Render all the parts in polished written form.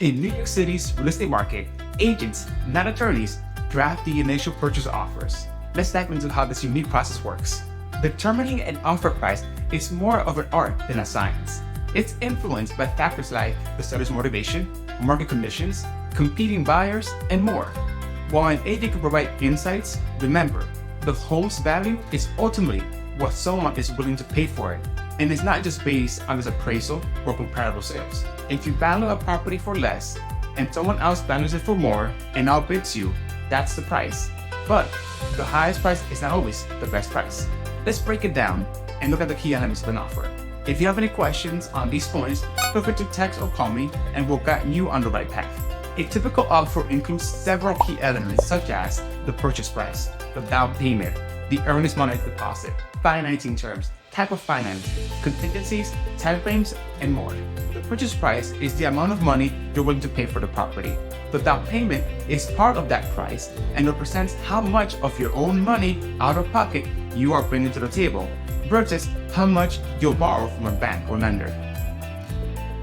In New York City's real estate market, agents, not attorneys, draft the initial purchase offers. Let's dive into how this unique process works. Determining an offer price is more of an art than a science. It's influenced by factors like the seller's motivation, market conditions, competing buyers, and more. While an agent can provide insights, remember, the home's value is ultimately what someone is willing to pay for it, and it's not just based on its appraisal or comparable sales. If you value a property for less, and someone else values it for more and outbids you, that's the price. But the highest price is not always the best price. Let's break it down and look at the key elements of an offer. If you have any questions on these points, feel free to text or call me and we'll guide you on the right path. A typical offer includes several key elements such as the purchase price, the down payment, the earnest money deposit, financing terms, type of finance, contingencies, timeframes, and more. The purchase price is the amount of money you're willing to pay for the property. The down payment is part of that price and represents how much of your own money out of pocket you are bringing to the table versus how much you'll borrow from a bank or lender.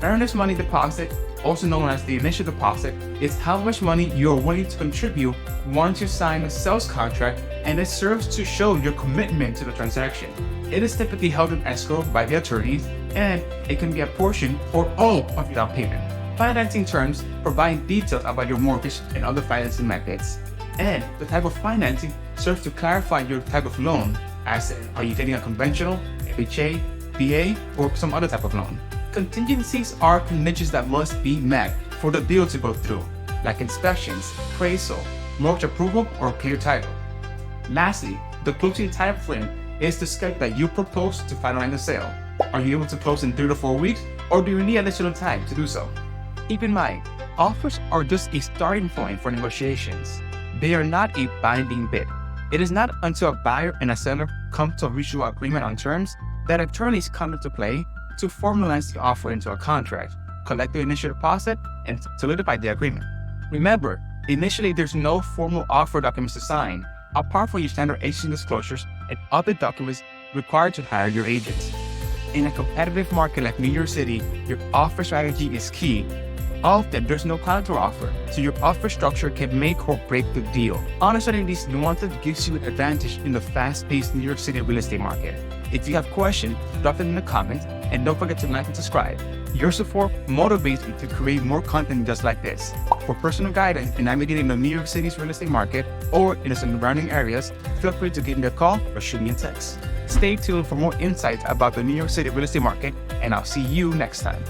Earnest money deposit, also known as the initial deposit, is how much money you are willing to contribute once you sign a sales contract, and it serves to show your commitment to the transaction. It is typically held in escrow by the attorneys, and it can be a portion or all of your down payment. Financing terms provide details about your mortgage and other financing methods, and the type of financing serves to clarify your type of loan, as in, are you getting a conventional, FHA, VA, or some other type of loan. Contingencies are conditions that must be met for the deal to go through, like inspections, appraisal, mortgage approval, or clear title. Lastly, the closing time frame is the schedule that you propose to finalize the sale. Are you able to close in 3 to 4 weeks, or do you need additional time to do so? Keep in mind, offers are just a starting point for negotiations. They are not a binding bid. It is not until a buyer and a seller come to a mutual agreement on terms that attorneys come into play to formalize the offer into a contract, collect the initial deposit, and solidify the agreement. Remember, initially there's no formal offer documents to sign, apart from your standard agency disclosures and other documents required to hire your agent. In a competitive market like New York City, your offer strategy is key. Often, there's no counter offer, so your offer structure can make or break the deal. Understanding these nuances gives you an advantage in the fast-paced New York City real estate market. If you have questions, drop them in the comments, and don't forget to like and subscribe. Your support motivates me to create more content just like this. For personal guidance in navigating the New York City's real estate market or in the surrounding areas, feel free to give me a call or shoot me a text. Stay tuned for more insights about the New York City real estate market, and I'll see you next time.